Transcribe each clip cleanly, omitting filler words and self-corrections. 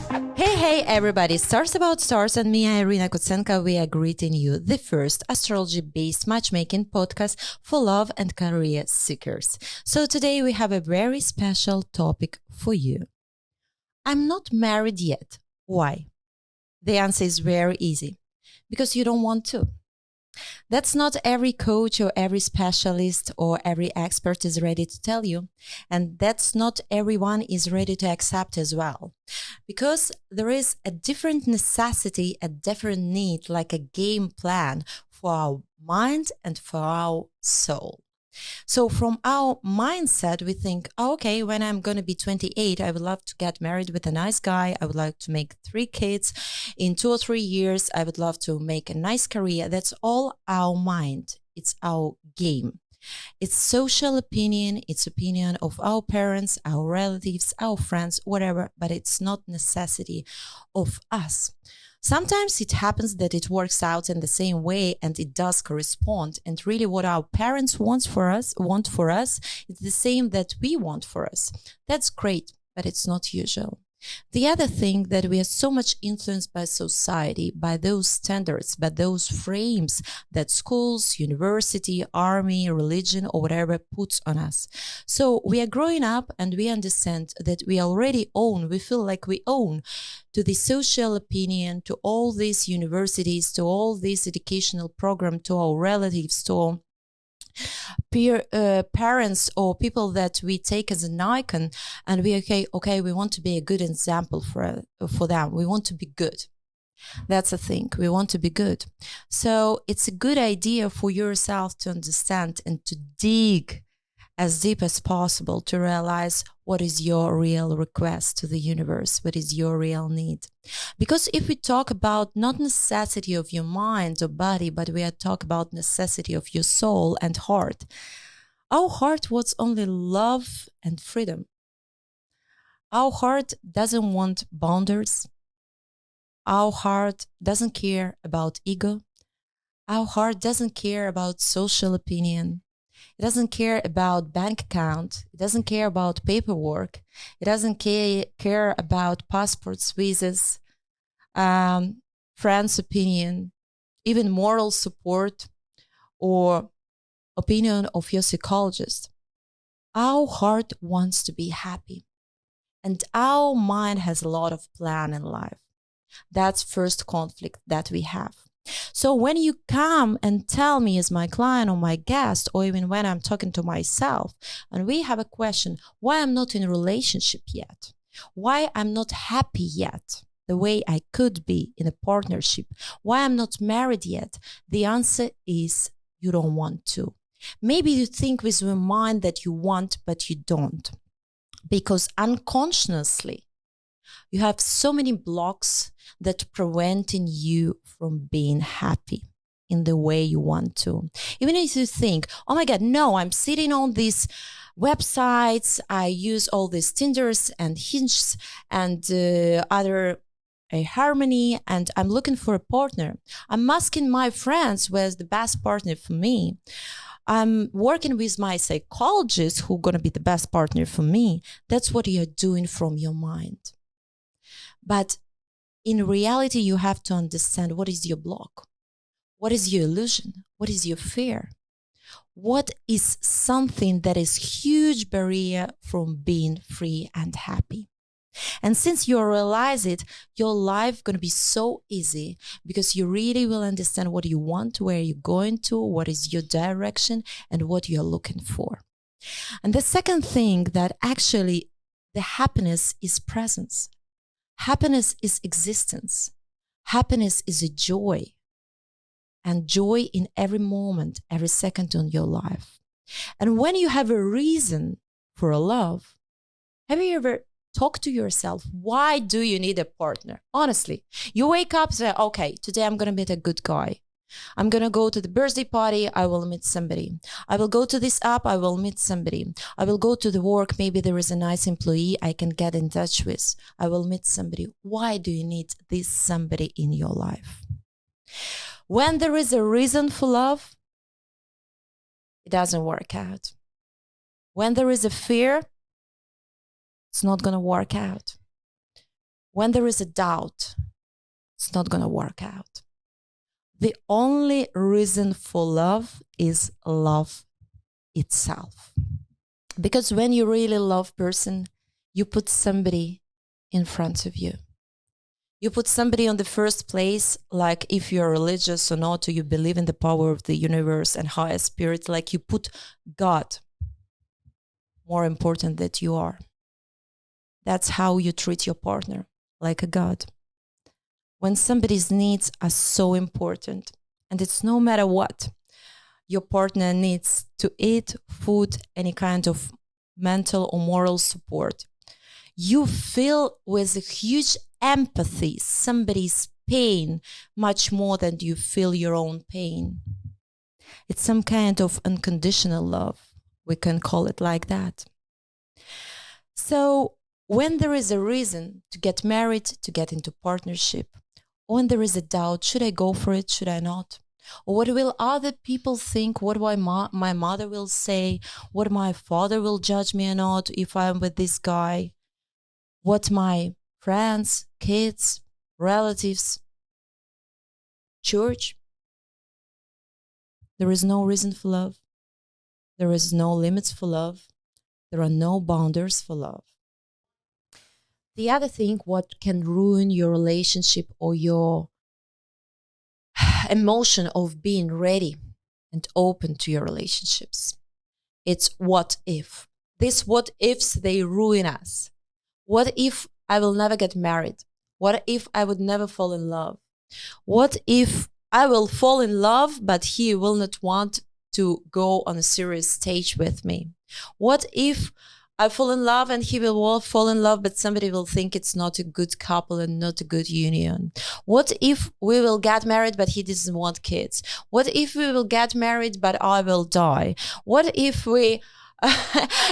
Hey everybody, Stars About Stars and me, Iryna Kutsenka, we are greeting you, the first astrology-based matchmaking podcast for love and career seekers. So today we have a very special topic for you. I'm not married yet. Why? The answer is very easy. Because you don't want to. That's not every coach or every specialist or every expert is ready to tell you. And that's not everyone is ready to accept as well. Because there is a different necessity, a different need, like a game plan for our mind and for our soul. So from our mindset, we think, oh, okay, when I'm going to be 28, I would love to get married with a nice guy. I would like to make 3 kids in 2 or 3 years. I would love to make a nice career. That's all our mind. It's our game. It's social opinion. It's opinion of our parents, our relatives, our friends, whatever, but it's not necessity of us. Sometimes it happens that it works out in the same way and it does correspond. And really what our parents want for us is the same that we want for us. That's great, but it's not usual. The other thing that we are so much influenced by society, by those standards, by those frames that schools, university, army, religion, or whatever puts on us. So we are growing up and we understand that we already own, we feel like we own to the social opinion, to all these universities, to all these educational program, to our relatives, to parents or people that we take as an icon, and we we want to be a good example for them. We want to be good. That's the thing. We want to be good. So it's a good idea for yourself to understand and to dig as deep as possible to realize what is your real request to the universe, what is your real need. Because if we talk about not necessity of your mind or body, but we are talk about necessity of your soul and heart, our heart wants only love and freedom. Our heart doesn't want boundaries. Our heart doesn't care about ego. Our heart doesn't care about social opinion. It doesn't care about bank account. It doesn't care about paperwork. It doesn't care about passports, visas, friends' opinion, even moral support or opinion of your psychologist. Our heart wants to be happy. And our mind has a lot of plan in life. That's first conflict that we have. So when you come and tell me as my client or my guest, or even when I'm talking to myself, and we have a question, why I'm not in a relationship yet, why I'm not happy yet, the way I could be in a partnership, why I'm not married yet, the answer is you don't want to. Maybe you think with your mind that you want, but you don't, because unconsciously, you have so many blocks that preventing you from being happy in the way you want to. Even if you think, oh my God, no, I'm sitting on these websites. I use all these Tinders and Hinges and other Harmony, and I'm looking for a partner. I'm asking my friends where's the best partner for me. I'm working with my psychologist who's going to be the best partner for me. That's what you're doing from your mind. But in reality, you have to understand what is your block, what is your illusion, what is your fear, what is something that is huge barrier from being free and happy. And since you realize it, your life going to be so easy because you really will understand what you want, where you're going to, what is your direction, and what you're looking for. And the second thing that actually the happiness is presence. Happiness is existence. Happiness is a joy. And joy in every moment, every second on your life. And when you have a reason for a love, have you ever talked to yourself, why do you need a partner? Honestly, you wake up and say, okay, today I'm going to meet a good guy. I'm going to go to the birthday party. I will meet somebody. I will go to this app. I will meet somebody. I will go to the work. Maybe there is a nice employee I can get in touch with. I will meet somebody. Why do you need this somebody in your life? When there is a reason for love, it doesn't work out. When there is a fear, it's not going to work out. when there is a doubt, it's not going to work out. The only reason for love is love itself. Because when you really love person, you put somebody in front of you. You put somebody on the first place, like if you're religious or not, or you believe in the power of the universe and higher spirit, like you put God more important than you are. That's how you treat your partner, like a God. When somebody's needs are so important, and it's no matter what, your partner needs to eat, food, any kind of mental or moral support. You feel with a huge empathy somebody's pain much more than you feel your own pain. It's some kind of unconditional love. We can call it like that. So when there is a reason to get married, to get into partnership, when there is a doubt, should I go for it, should I not? Or what will other people think? What my mother will say? What my father will judge me or not if I'm with this guy? What my friends, kids, relatives, church? There is no reason for love. There is no limits for love. There are no boundaries for love. The other thing, what can ruin your relationship or your emotion of being ready and open to your relationships, it's what if. These what ifs, they ruin us. What if I will never get married? What if I would never fall in love? What if I will fall in love, but he will not want to go on a serious stage with me? What if I fall in love and he will fall in love, but somebody will think it's not a good couple and not a good union? What if we will get married, but he doesn't want kids? What if we will get married, but I will die? What if we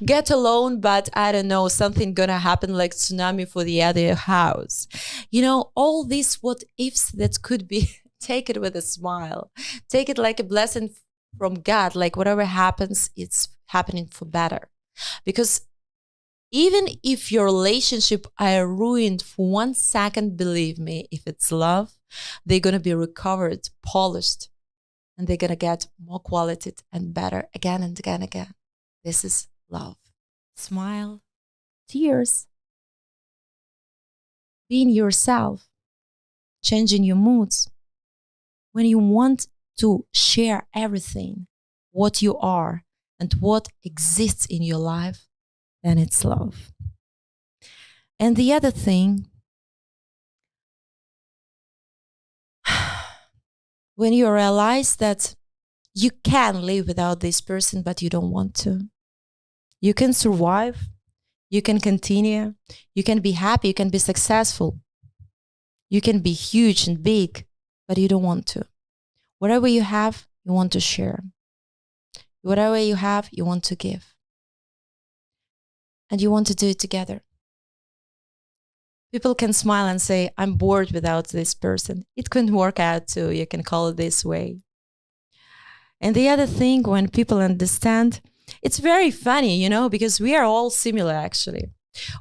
get alone, but I don't know, something gonna happen like tsunami for the other house? You know, all these what ifs that could be, take it with a smile. Take it like a blessing from God, like whatever happens, it's happening for better. Because even if your relationship are ruined for 1 second, believe me, if it's love, they're going to be recovered, polished, and they're going to get more quality and better again and again and again. This is love. Smile, tears, being yourself, changing your moods. When you want to share everything, what you are and what exists in your life, then it's love. And the other thing, when you realize that you can live without this person, but you don't want to, you can survive, you can continue, you can be happy, you can be successful, you can be huge and big, but you don't want to. Whatever you have, you want to share. Whatever you have, you want to give. And you want to do it together. People can smile and say, I'm bored without this person. It couldn't work out too. You can call it this way. And the other thing, when people understand, it's very funny, you know, because we are all similar actually.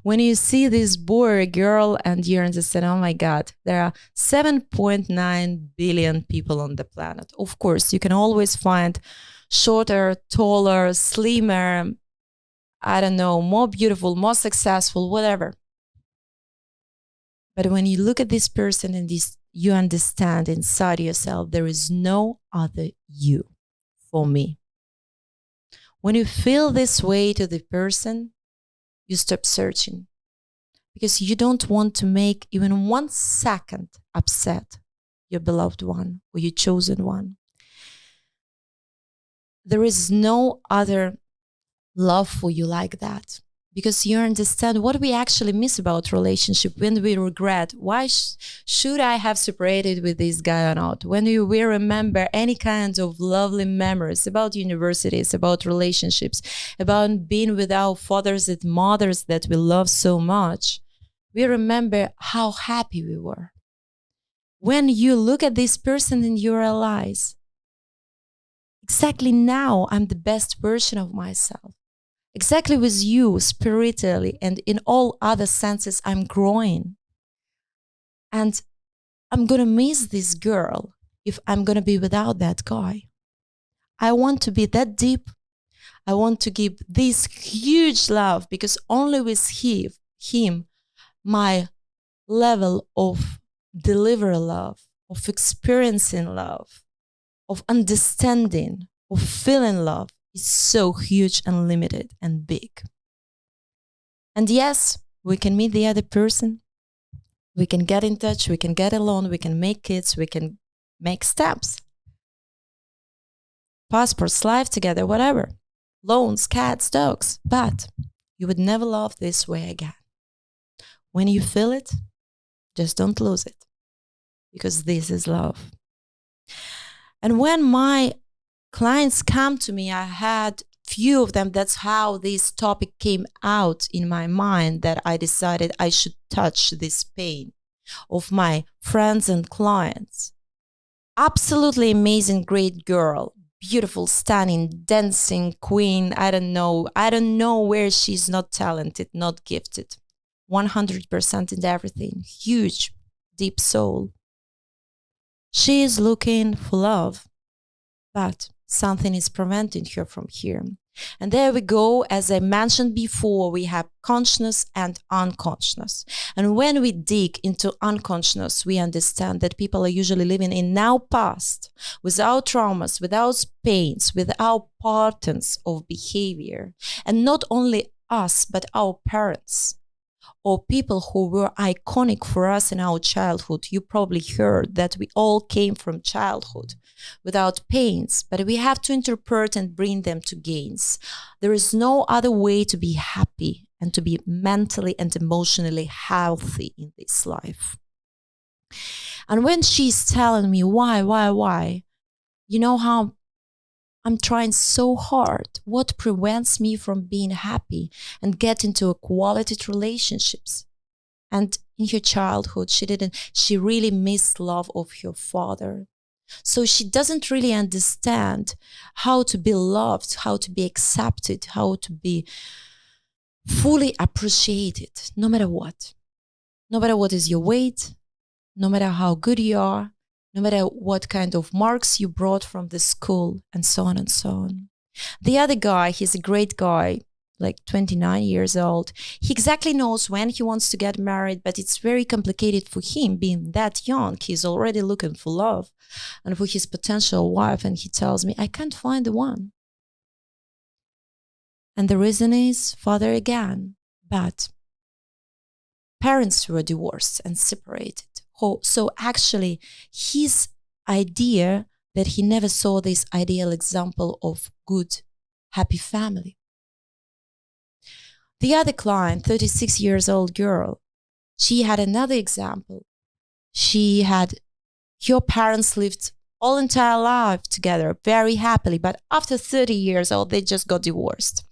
When you see this boy or girl and you understand, oh my God, there are 7.9 billion people on the planet. Of course, you can always find shorter, taller, slimmer, I don't know, more beautiful, more successful, whatever. But when you look at this person and you understand inside yourself, there is no other you for me. When you feel this way to the person, you stop searching because you don't want to make even 1 second upset your beloved one or your chosen one. There is no other love for you like that, because you understand what we actually miss about relationship when we regret, why should I have separated with this guy or not? When we remember any kind of lovely memories about universities, about relationships, about being with our fathers and mothers that we love so much, we remember how happy we were. When you look at this person and you realize, exactly now I'm the best version of myself. Exactly with you, spiritually and in all other senses, I'm growing. And I'm going to miss this girl if I'm going to be without that guy. I want to be that deep. I want to give this huge love, because only with him, my level of deliver love, of experiencing love, of understanding, of feeling love is so huge and limited and big. And yes, we can meet the other person. We can get in touch. We can get alone. We can make kids. We can make steps. Passports, life together, whatever. Loans, cats, dogs. But you would never love this way again. When you feel it, just don't lose it. Because this is love. And when my clients come to me, I had few of them. That's how this topic came out in my mind, that I decided I should touch this pain of my friends and clients. Absolutely amazing, great girl, beautiful, stunning, dancing queen. I don't know where she's not talented, not gifted. 100% in everything. Huge, deep soul. She is looking for love, but something is preventing her from here. And there we go. As I mentioned before, we have consciousness and unconscious. And when we dig into unconscious, we understand that people are usually living in now past, without traumas, without pains, without patterns of behavior. And not only us, but our parents, or people who were iconic for us in our childhood. You probably heard that we all came from childhood without pains, but we have to interpret and bring them to gains. There is no other way to be happy and to be mentally and emotionally healthy in this life. And when she's telling me why, you know how I'm trying so hard. What prevents me from being happy and get into a quality relationships? And in her childhood, she really missed love of her father. So she doesn't really understand how to be loved, how to be accepted, how to be fully appreciated, no matter what. No matter what is your weight, no matter how good you are, no matter what kind of marks you brought from the school, and so on and so on. The other guy, he's a great guy, like 29 years old. He exactly knows when he wants to get married, but it's very complicated for him being that young. He's already looking for love and for his potential wife. And he tells me, I can't find the one. And the reason is father again, but parents were divorced and separated. So actually, his idea that he never saw this ideal example of good, happy family. The other client, 36 years old girl, she had another example. Her parents lived all entire life together, very happily, but after 30 years old, they just got divorced.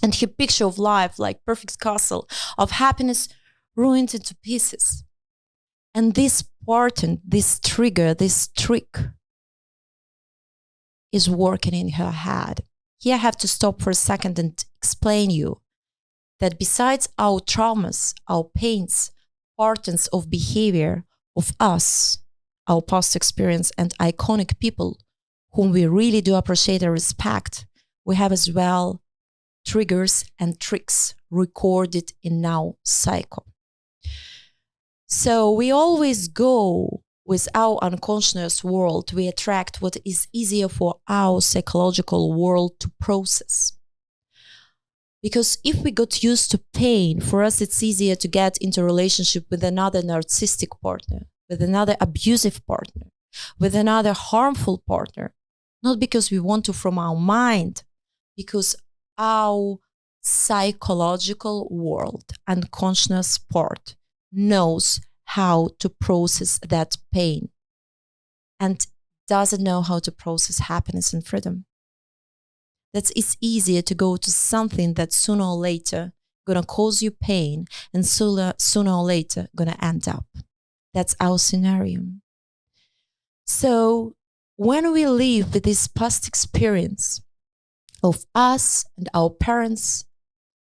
And her picture of life, like perfect castle of happiness, ruined into pieces. And this pattern, this trigger, this trick is working in her head. Here I have to stop for a second and explain you that besides our traumas, our pains, patterns of behavior of us, our past experience, and iconic people whom we really do appreciate and respect, we have as well triggers and tricks recorded in our cycle. So we always go with our unconscious world. We attract what is easier for our psychological world to process. Because if we got used to pain, for us it's easier to get into a relationship with another narcissistic partner, with another abusive partner, with another harmful partner. Not because we want to from our mind, because our psychological world, unconscious part, knows how to process that pain and doesn't know how to process happiness and freedom. It's easier to go to something that sooner or later gonna cause you pain and sooner or later gonna end up. That's our scenario. So when we live with this past experience of us and our parents,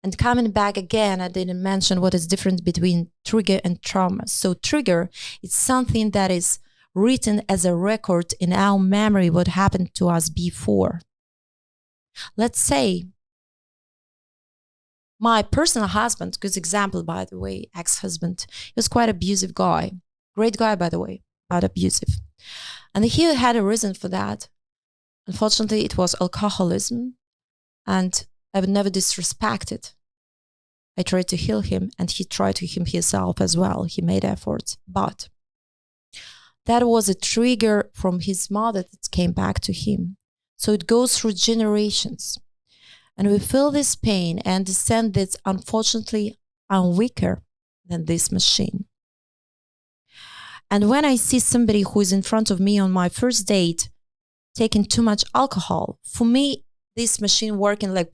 And coming back again, I didn't mention what is different between trigger and trauma. So trigger is something that is written as a record in our memory what happened to us before. Let's say my personal husband, good example, by the way, ex-husband, he was quite abusive guy. Great guy, by the way, but abusive. And he had a reason for that. Unfortunately, it was alcoholism, and I would never disrespect it. I tried to heal him, and he tried to heal himself as well. He made efforts, but that was a trigger from his mother that came back to him. So it goes through generations. And we feel this pain and understand that unfortunately I'm weaker than this machine. And when I see somebody who is in front of me on my first date taking too much alcohol, for me, this machine working like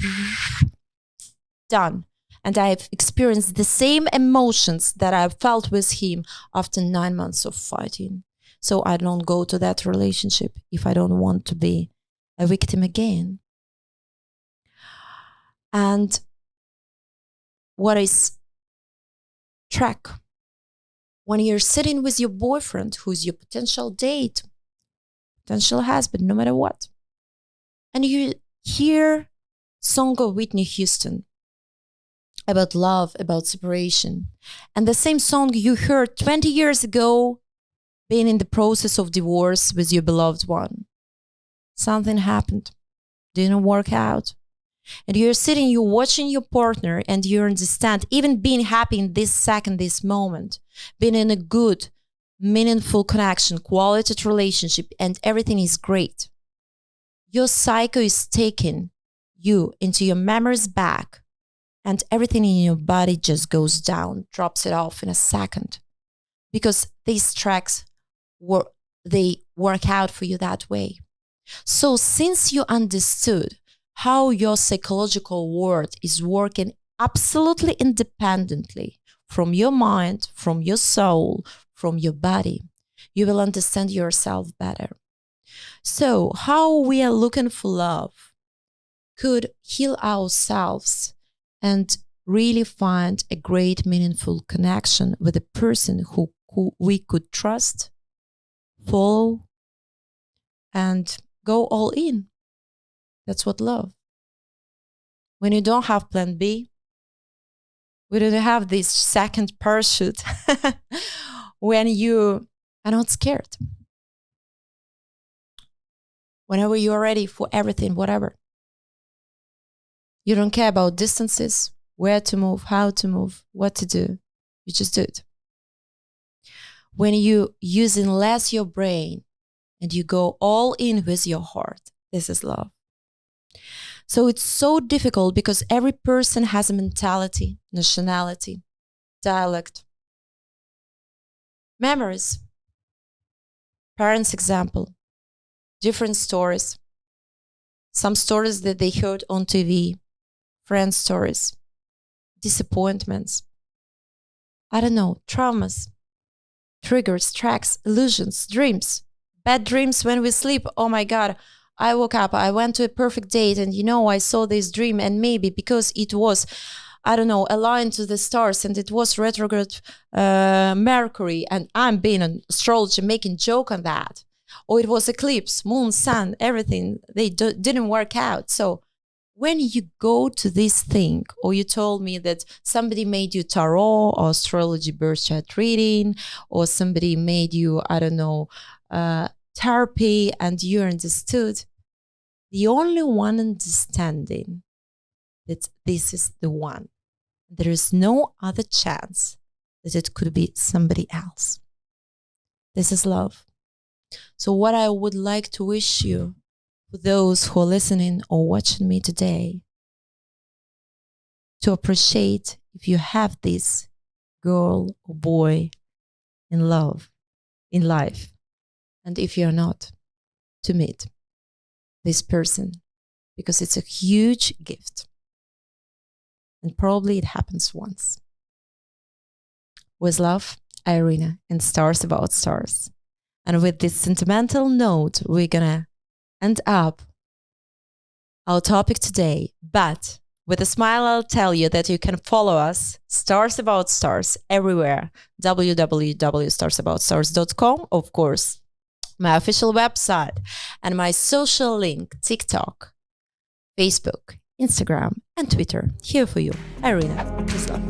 done. And I've experienced the same emotions that I felt with him after 9 months of fighting. So I don't go to that relationship if I don't want to be a victim again. And what is track? When you're sitting with your boyfriend, who's your potential date, potential husband, no matter what, and you hear song of Whitney Houston about love, about separation, and the same song you heard 20 years ago being in the process of divorce with your beloved one. Something happened, didn't work out. And you're sitting, you're watching your partner, and you understand, even being happy in this second, this moment, being in a good, meaningful connection, quality relationship, and everything is great. Your psycho is taking you into your memories back, and everything in your body just goes down, drops it off in a second. Because these tracks, they work out for you that way. So since you understood how your psychological world is working absolutely independently from your mind, from your soul, from your body, you will understand yourself better. So how we are looking for love could heal ourselves and really find a great, meaningful connection with a person who we could trust, follow, and go all in. That's what love. When you don't have plan B, we don't have this second parachute. When you are not scared. Whenever you are ready for everything, whatever. You don't care about distances, where to move, how to move, what to do. You just do it. When you using less your brain and you go all in with your heart, this is love. So it's so difficult because every person has a mentality, nationality, dialect, memories, parents' example, different stories, some stories that they heard on TV, friends' stories, disappointments, I don't know, traumas, triggers, tracks, illusions, dreams, bad dreams when we sleep. Oh my God. I woke up, I went to a perfect date, and I saw this dream, and maybe because it was, I don't know, aligned to the stars, and it was retrograde Mercury, and I'm being an astrologer making joke on that, or it was eclipse, moon, sun, everything, they didn't work out. So when you go to this thing, or you told me that somebody made you tarot or astrology birth chart reading, or somebody made you, I don't know, therapy, and you understood, the only one understanding that this is the one. There is no other chance that it could be somebody else. This is love. So what I would like to wish you, for those who are listening or watching me today, to appreciate if you have this girl or boy in love, in life. And if you're not, to meet this person, because it's a huge gift. And probably it happens once. With love, Iryna, and Stars About Stars. And with this sentimental note, we're gonna end up our topic today. But With a smile, I'll tell you that you can follow us, Stars About Stars, everywhere. www.starsabouttstars.com, of course, my official website, and my social link, TikTok, Facebook, Instagram, and Twitter. Here for you, Iryna. Peace love.